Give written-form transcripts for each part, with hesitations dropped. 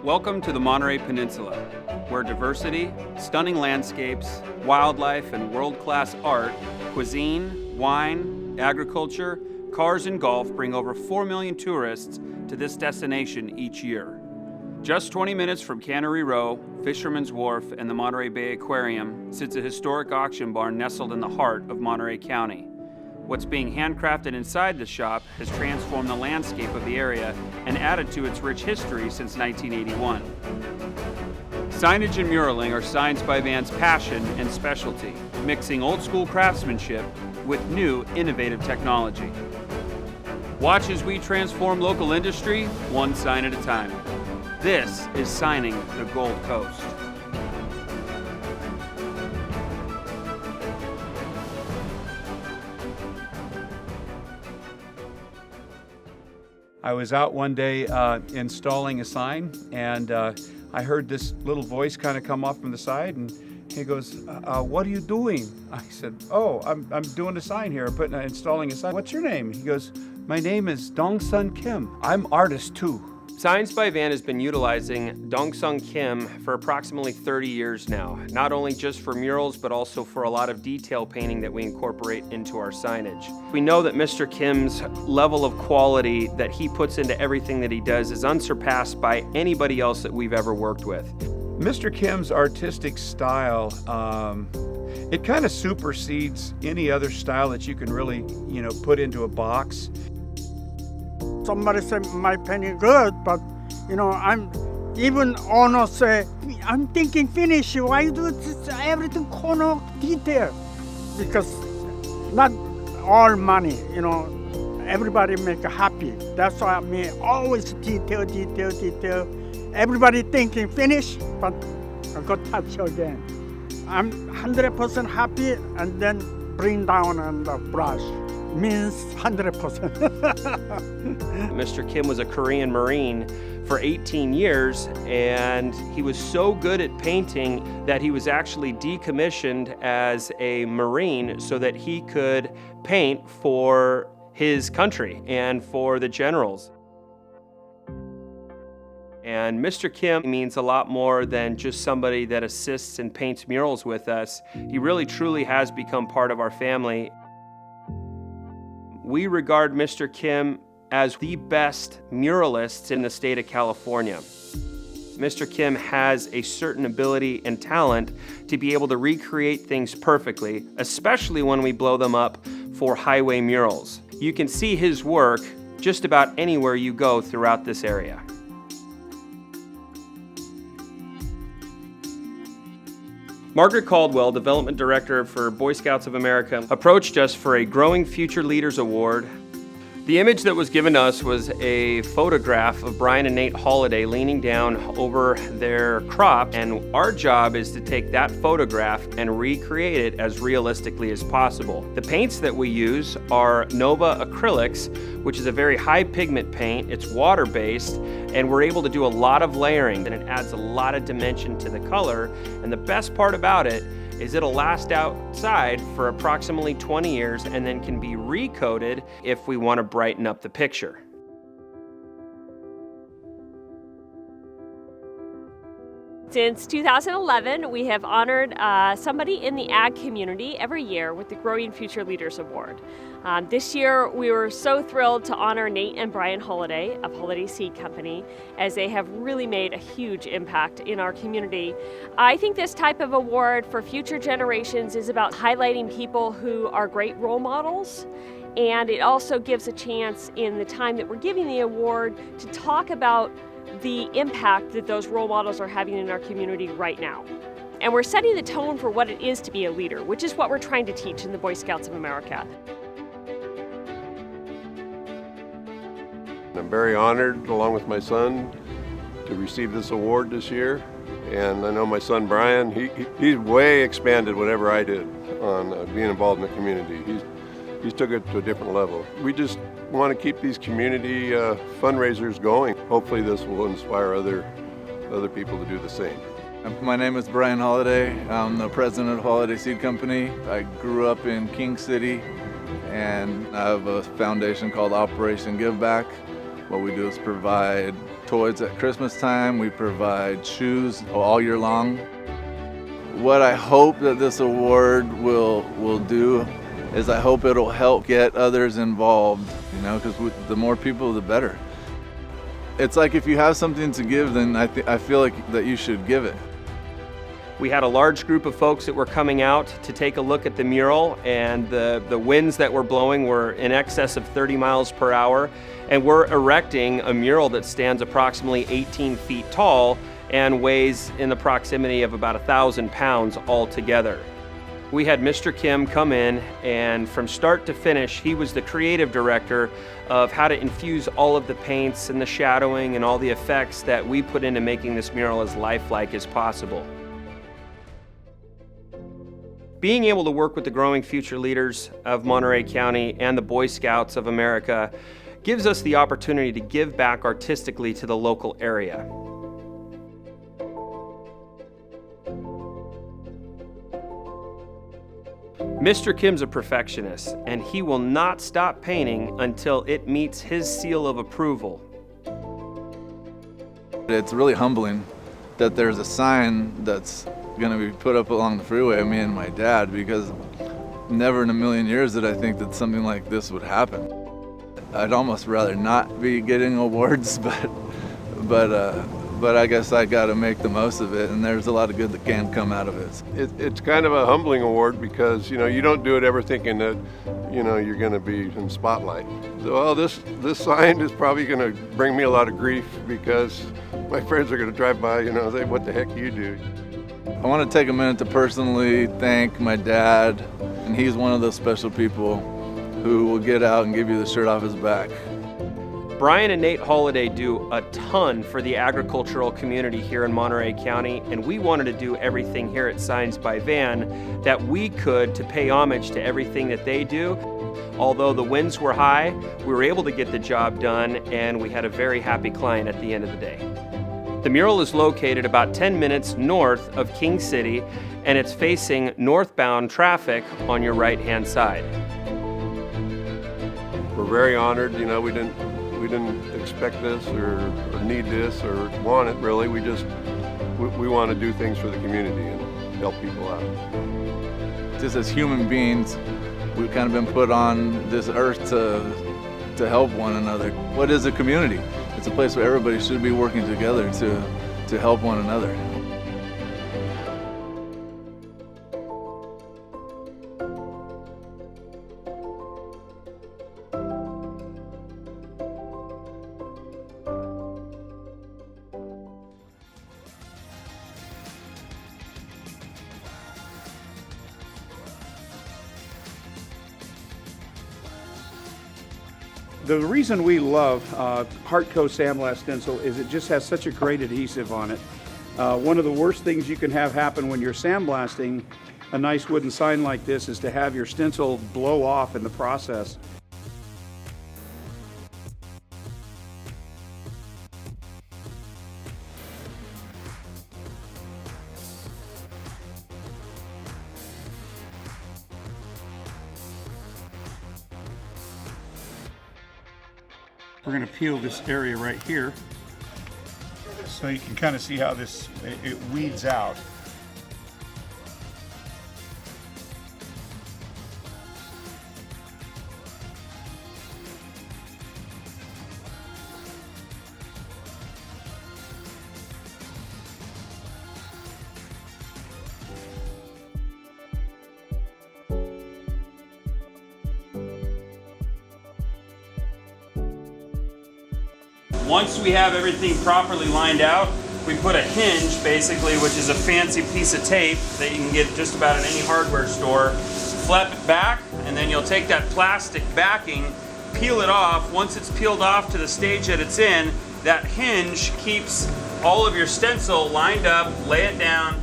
Welcome to the Monterey Peninsula, where diversity, stunning landscapes, wildlife, and world-class art, cuisine, wine, agriculture, cars, and golf bring over 4 million tourists to this destination each year. Just 20 minutes from Cannery Row, Fisherman's Wharf, and the Monterey Bay Aquarium sits a historic auction barn nestled in the heart of Monterey County. What's being handcrafted inside the shop has transformed the landscape of the area and added to its rich history since 1981. Signage and muraling are Signs by Van's passion and specialty, mixing old-school craftsmanship with new, innovative technology. Watch as we transform local industry, one sign at a time. This is Signing the Gold Coast. I was out one day installing a sign, and I heard this little voice kind of come off from the side, and he goes, "What are you doing?" I said, "Oh, I'm doing a sign here, installing a sign." "What's your name?" He goes, "My name is Dongsung Kim. I'm artist too." Signs by Van has been utilizing Dongsung Kim for approximately 30 years now, not only just for murals, but also for a lot of detail painting that we incorporate into our signage. We know that Mr. Kim's level of quality that he puts into everything that he does is unsurpassed by anybody else that we've ever worked with. Mr. Kim's artistic style, it kind of supersedes any other style that you can really, put into a box. Somebody say my painting good, but I'm even owner say I'm thinking finish. Why do this, everything corner detail? Because not all money, everybody make happy. That's why me always detail. Everybody thinking finish, but I got touch again. I'm 100% happy, and then bring down on the brush. Means 100%. Mr. Kim was a Korean Marine for 18 years, and he was so good at painting that he was actually decommissioned as a Marine so that he could paint for his country and for the generals. And Mr. Kim means a lot more than just somebody that assists and paints murals with us. He really truly has become part of our family. We regard Mr. Kim as the best muralist in the state of California. Mr. Kim has a certain ability and talent to be able to recreate things perfectly, especially when we blow them up for highway murals. You can see his work just about anywhere you go throughout this area. Margaret Caldwell, Development Director for Boy Scouts of America, approached us for a Growing Future Leaders Award. The image that was given to us was a photograph of Brian and Nate Holliday leaning down over their crop, and our job is to take that photograph and recreate it as realistically as possible. The paints that we use are Nova Acrylics, which is a very high pigment paint. It's water-based, and we're able to do a lot of layering, and it adds a lot of dimension to the color. And the best part about it is it'll last outside for approximately 20 years and then can be recoated if we want to brighten up the picture. Since 2011, we have honored somebody in the ag community every year with the Growing Future Leaders Award. This year, we were so thrilled to honor Nate and Brian Holliday of Holliday Seed Company, as they have really made a huge impact in our community. I think this type of award for future generations is about highlighting people who are great role models, and it also gives a chance in the time that we're giving the award to talk about the impact that those role models are having in our community right now. And we're setting the tone for what it is to be a leader, which is what we're trying to teach in the Boy Scouts of America. I'm very honored, along with my son, to receive this award this year. And I know my son Brian, he's way expanded whatever I did on being involved in the community. He's took it to a different level. We just want to keep these community fundraisers going. Hopefully this will inspire other people to do the same. My name is Brian Holliday. I'm the president of Holliday Seed Company. I grew up in King City, and I have a foundation called Operation Give Back. What we do is provide toys at Christmas time. We provide shoes all year long. What I hope that this award will do is I hope it'll help get others involved, you know, because the more people, the better. It's like if you have something to give, then I feel like that you should give it. We had a large group of folks that were coming out to take a look at the mural, and the winds that were blowing were in excess of 30 miles per hour. And we're erecting a mural that stands approximately 18 feet tall and weighs in the proximity of about 1,000 pounds altogether. We had Mr. Kim come in, and from start to finish, he was the creative director of how to infuse all of the paints and the shadowing and all the effects that we put into making this mural as lifelike as possible. Being able to work with the growing future leaders of Monterey County and the Boy Scouts of America gives us the opportunity to give back artistically to the local area. Mr. Kim's a perfectionist, and he will not stop painting until it meets his seal of approval. It's really humbling that there's a sign that's going to be put up along the freeway of me and my dad, because never in a million years did I think that something like this would happen. I'd almost rather not be getting awards, but I guess I got to make the most of it, and there's a lot of good that can come out of it. It's kind of a humbling award because, you know, you don't do it ever thinking that, you know, you're going to be in the spotlight. So, well, this sign is probably going to bring me a lot of grief because my friends are going to drive by, you know, and say, what the heck do you do? I want to take a minute to personally thank my dad, and he's one of those special people who will get out and give you the shirt off his back. Brian and Nate Holliday do a ton for the agricultural community here in Monterey County, and we wanted to do everything here at Signs by Van that we could to pay homage to everything that they do. Although the winds were high, we were able to get the job done, and we had a very happy client at the end of the day. The mural is located about 10 minutes north of King City, and it's facing northbound traffic on your right-hand side. We're very honored. You know, we didn't expect this or need this or want it, really. We want to do things for the community and help people out. Just as human beings, we've kind of been put on this earth to help one another. What is a community? It's a place where everybody should be working together to help one another. The reason we love Hartco Sandblast Stencil is it just has such a great adhesive on it. One of the worst things you can have happen when you're sandblasting a nice wooden sign like this is to have your stencil blow off in the process. We're going to peel this area right here so you can kind of see how it weeds out. Once we have everything properly lined out, we put a hinge, basically, which is a fancy piece of tape that you can get just about in any hardware store. Flap it back, and then you'll take that plastic backing, peel it off. Once it's peeled off to the stage that it's in, that hinge keeps all of your stencil lined up, lay it down.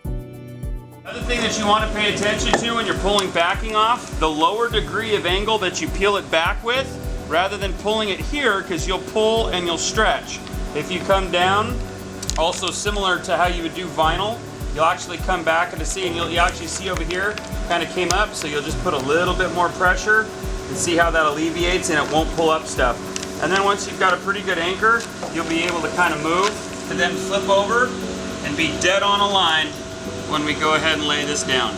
Another thing that you want to pay attention to when you're pulling backing off, the lower degree of angle that you peel it back with, rather than pulling it here, because you'll pull and you'll stretch. If you come down, also similar to how you would do vinyl, you'll actually come back and see, and you'll actually see over here, kind of came up, so you'll just put a little bit more pressure and see how that alleviates and it won't pull up stuff. And then once you've got a pretty good anchor, you'll be able to kind of move to then flip over and be dead on a line when we go ahead and lay this down.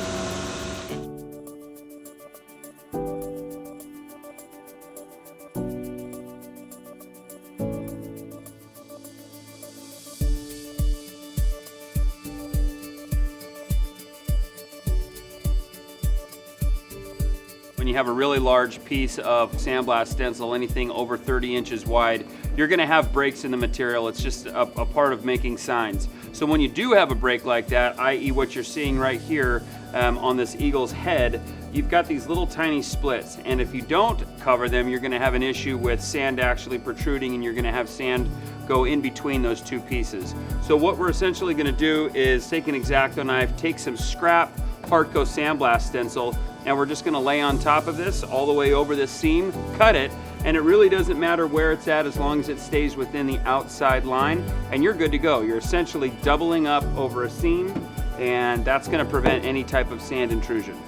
When you have a really large piece of Sandblast Stencil, anything over 30 inches wide, you're gonna have breaks in the material. It's just a part of making signs. So when you do have a break like that, i.e. what you're seeing right here on this eagle's head, you've got these little tiny splits. And if you don't cover them, you're gonna have an issue with sand actually protruding, and you're gonna have sand go in between those two pieces. So what we're essentially gonna do is take an X-Acto knife, take some scrap Hardco Sandblast Stencil, and we're just gonna lay on top of this all the way over this seam, cut it, and it really doesn't matter where it's at as long as it stays within the outside line, and you're good to go. You're essentially doubling up over a seam, and that's gonna prevent any type of sand intrusion.